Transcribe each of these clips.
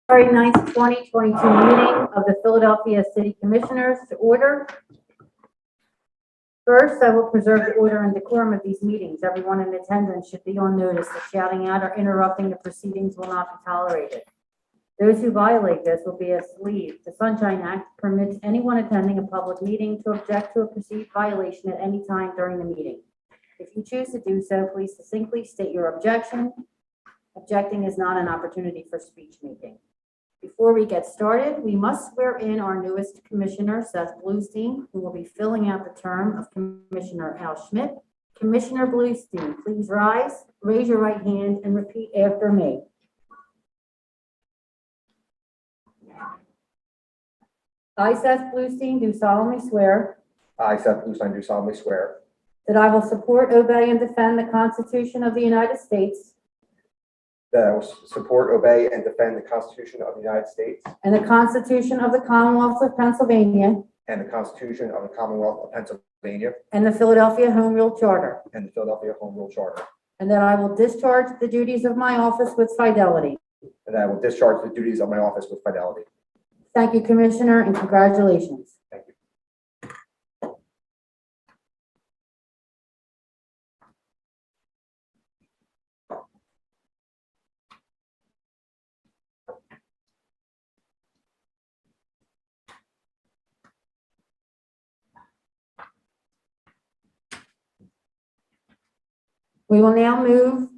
February 9th, 2022 meeting of the Philadelphia City Commissioners to order. First, I will preserve the order and decorum of these meetings. Everyone in attendance should be on notice that shouting out or interrupting the proceedings will not be tolerated. Those who violate this will be as leave. The Sunshine Act permits anyone attending a public meeting to object to a perceived violation at any time during the meeting. If you choose to do so, please succinctly state your objection. Objecting is not an opportunity for speech making. Before we get started, we must swear in our newest Commissioner, Seth Bluestein, who will be filling out the term of Commissioner Schmidt. Commissioner Bluestein, please rise, raise your right hand, and repeat after me. I, Seth Bluestein, do solemnly swear I, Seth Bluestein, do solemnly swear that I will support, obey, and defend the Constitution of the United States that I will support, obey, and defend the Constitution of the United States and the Constitution of the Commonwealth of Pennsylvania and the Constitution of the Commonwealth of Pennsylvania and the Philadelphia Home Rule Charter, and the Philadelphia Home Rule Charter, and that I will discharge the duties of my office with fidelity. and that I will discharge the duties of my office with fidelity. Thank you, Commissioner, and congratulations. Thank you. We will now move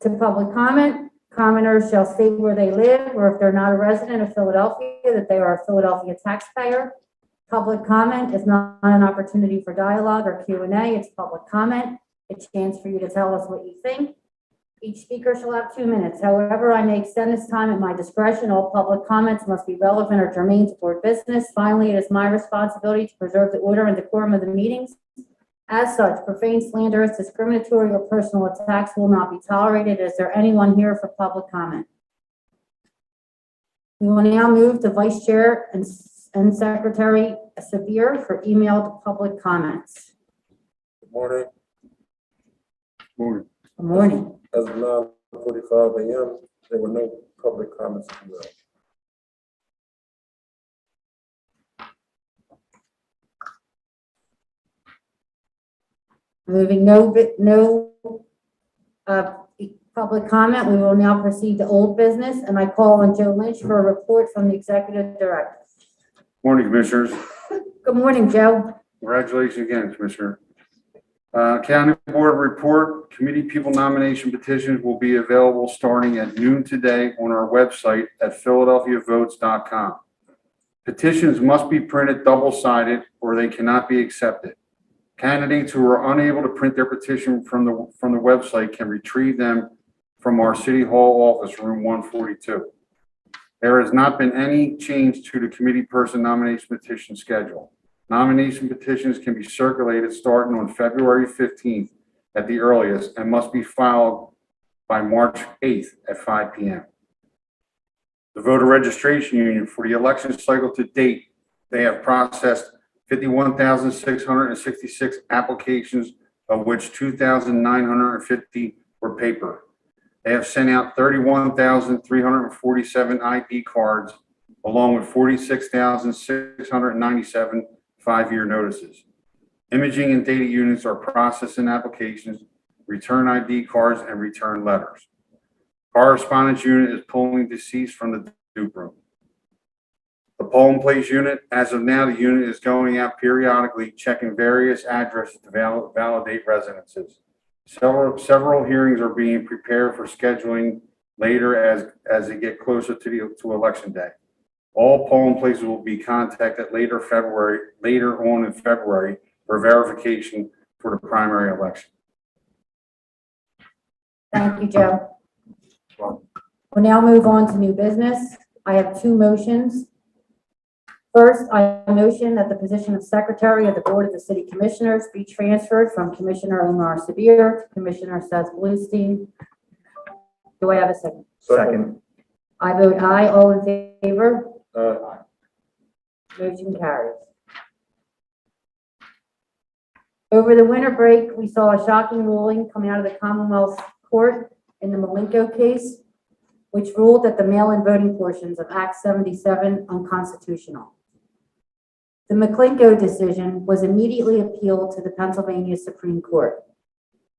to public comment. Commenters shall state where they live, or if they're not a resident of Philadelphia, that they are a Philadelphia taxpayer. Public comment is not an opportunity for dialogue or Q&A. It's public comment. A chance for you to tell us what you think. Each speaker shall have 2 minutes. However, I may extend this time at my discretion. All public comments must be relevant or germane to board business. Finally, it is my responsibility to preserve the order and decorum of the meetings. As such, profane, slanderous, discriminatory, or personal attacks will not be tolerated. Is there anyone here for public comment? We will now move to Vice Chair and Secretary Sabir for emailed public comments. Good morning. Morning. Good morning. As of 9:45 a.m., there were no public comments emailed. Moving no public comment, we will now proceed to old business, and I call on Joe Lynch for a report from the Executive Director. Morning, Commissioners. Good morning, Joe. Congratulations again, Commissioner. County Board report, committee people nomination petitions will be available starting at noon today on our website at philadelphiavotes.com. Petitions must be printed double-sided or they cannot be accepted. Candidates who are unable to print their petition from the website can retrieve them from our City Hall office, room 142. There has not been any change to the committee person nomination petition schedule. Nomination petitions can be circulated starting on February 15th at the earliest and must be filed by March 8th at 5 p.m. The voter registration unit for the election cycle to date, they have processed 51,666 applications, of which 2,950 were paper. They have sent out 31,347 ID cards, along with 46,697 five-year notices. Imaging and data units are processing applications, return ID cards, and return letters. Correspondence unit is pulling deceased from the dupe room. The polling place unit, as of now, the unit is going out periodically, checking various addresses to validate residences. Several hearings are being prepared for scheduling later as they get closer to election day. All polling places will be contacted later on in February for verification for the primary election. Thank you, Joe. We'll now move on to new business. I have 2 motions. First, I motion that the position of Secretary of the Board of the City Commissioners be transferred from Commissioner Omar Sabir to Commissioner Seth Bluestein. Do I have a second? Second. I vote aye. All in favor? Aye. Motion carries. Over the winter break, we saw a shocking ruling coming out of the Commonwealth Court in the McLinko case. which ruled that the mail-in voting portions of Act 77 unconstitutional. The McLinko decision was immediately appealed to the Pennsylvania Supreme Court.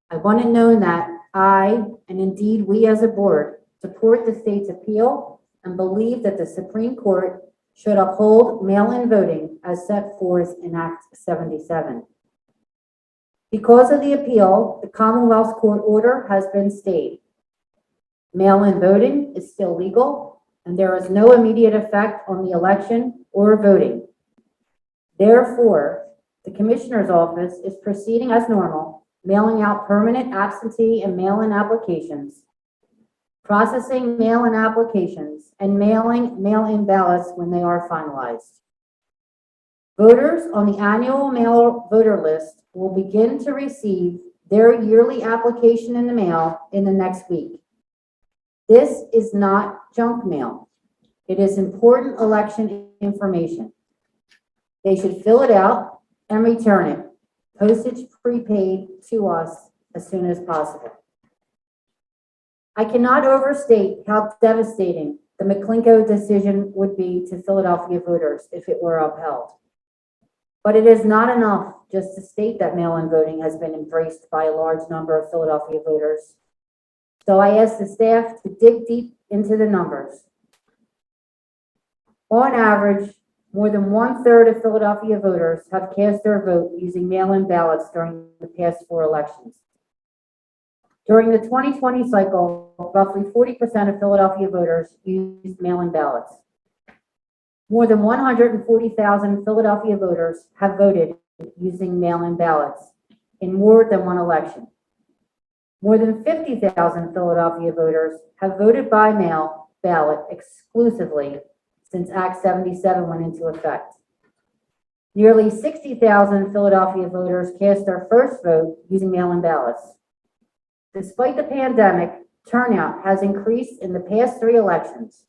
I want it known that I, and indeed we as a board, support the state's appeal and believe that the Supreme Court should uphold mail-in voting as set forth in Act 77. Because of the appeal, the Commonwealth's court order has been stayed. Mail-in voting is still legal, and there is no immediate effect on the election or voting. Therefore, the Commissioner's Office is proceeding as normal, mailing out permanent absentee and mail-in applications, processing mail-in applications, and mailing mail-in ballots when they are finalized. Voters on the annual mail voter list will begin to receive their yearly application in the mail in the next week. This is not junk mail. It is important election information. They should fill it out and return it, postage prepaid to us as soon as possible. I cannot overstate how devastating the McLinko decision would be to Philadelphia voters if it were upheld. But it is not enough just to state that mail-in voting has been embraced by a large number of Philadelphia voters. So I asked the staff to dig deep into the numbers. On average, more than 1/3 of Philadelphia voters have cast their vote using mail-in ballots during the past 4 elections. During the 2020 cycle, roughly 40% of Philadelphia voters used mail-in ballots. More than 140,000 Philadelphia voters have voted using mail-in ballots in more than one election. More than 50,000 Philadelphia voters have voted by mail ballot exclusively since Act 77 went into effect. Nearly 60,000 Philadelphia voters cast their first vote using mail-in ballots. Despite the pandemic, turnout has increased in the past 3 elections: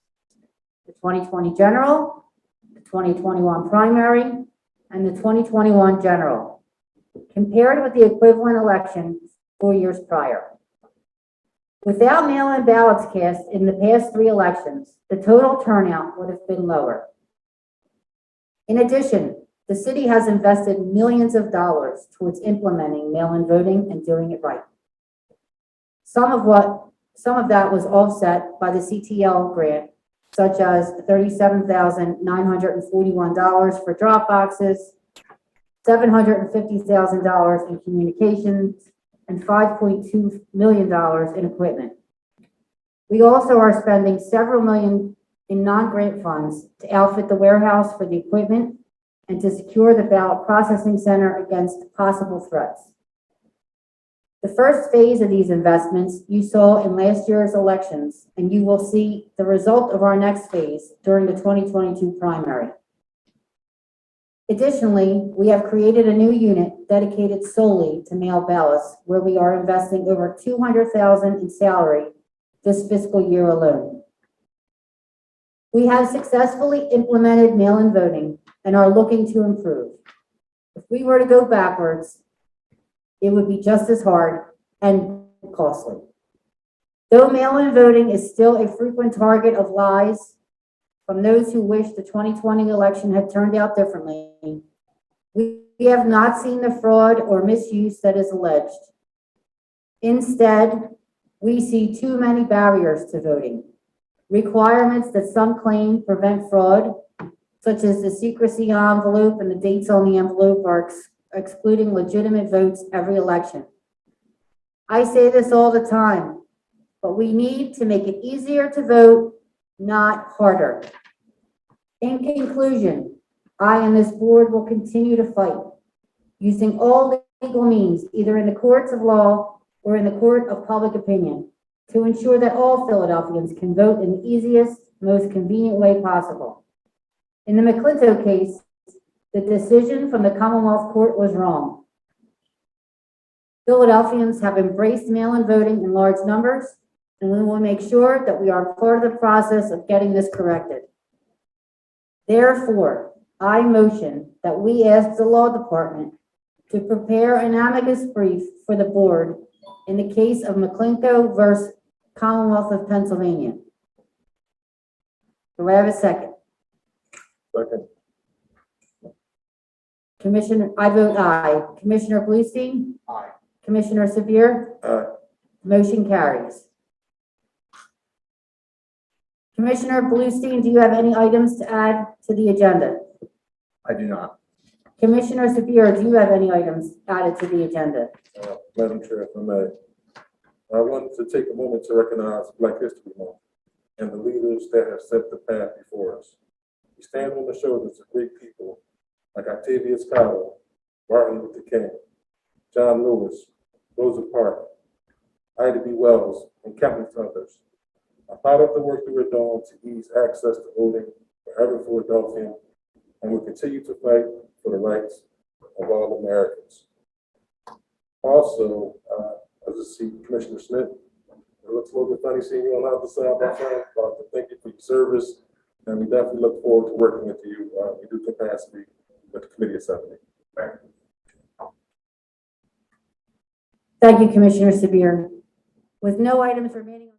the 2020 general, the 2021 primary, and the 2021 general, compared with the equivalent election 4 years prior. Without mail-in ballots cast in the past 3 elections, the total turnout would have been lower. In addition, the city has invested millions of dollars towards implementing mail-in voting and doing it right. Some of that was offset by the CTL grant, such as $37,941 for drop boxes, $750,000 in communications, and $5.2 million in equipment. We also are spending several million in non-grant funds to outfit the warehouse for the equipment and to secure the ballot processing center against possible threats. The first phase of these investments you saw in last year's elections, and you will see the result of our next phase during the 2022 primary. Additionally, we have created a new unit dedicated solely to mail ballots, where we are investing over $200,000 in salary this fiscal year alone. We have successfully implemented mail-in voting and are looking to improve. If we were to go backwards, it would be just as hard and costly. Though mail-in voting is still a frequent target of lies from those who wish the 2020 election had turned out differently, we have not seen the fraud or misuse that is alleged. Instead, we see too many barriers to voting, requirements that some claim prevent fraud, such as the secrecy envelope and the dates on the envelope are excluding legitimate votes every election. I say this all the time, but we need to make it easier to vote, not harder. In conclusion, I and this board will continue to fight, using all legal means, either in the courts of law or in the court of public opinion, to ensure that all Philadelphians can vote in the easiest, most convenient way possible. In the McLinko case, the decision from the Commonwealth Court was wrong. Philadelphians have embraced mail-in voting in large numbers, and we will make sure that we are part of the process of getting this corrected. Therefore, I motion that we ask the law department to prepare an amicus brief for the board in the case of McLinko versus Commonwealth of Pennsylvania. Do I have a second? Second. I vote aye. Commissioner Bluestein? Aye. Commissioner Sabir? Aye. Motion carries. Commissioner Bluestein, do you have any items to add to the agenda? I do not. Commissioner Sabir, do you have any items added to the agenda? Madam Chair, if I may, I wanted to take a moment to recognize Black History Month and the leaders that have set the path before us. We stand on the shoulders of great people like Octavius Cottle, Martin Luther King, John Lewis, Rosa Parks, Ida B. Wells, and countless others. I'm proud of the work that we're doing to ease access to voting for every Philadelphian, and will continue to fight for the rights of all Americans. Also, I just see Commissioner Schmidt. It looks a little bit funny seeing you on the other side, my friend, but thank you for your service, and we definitely look forward to working with you in due capacity with the committee assembly. Thank you, Commissioner Sabir. With no items remaining.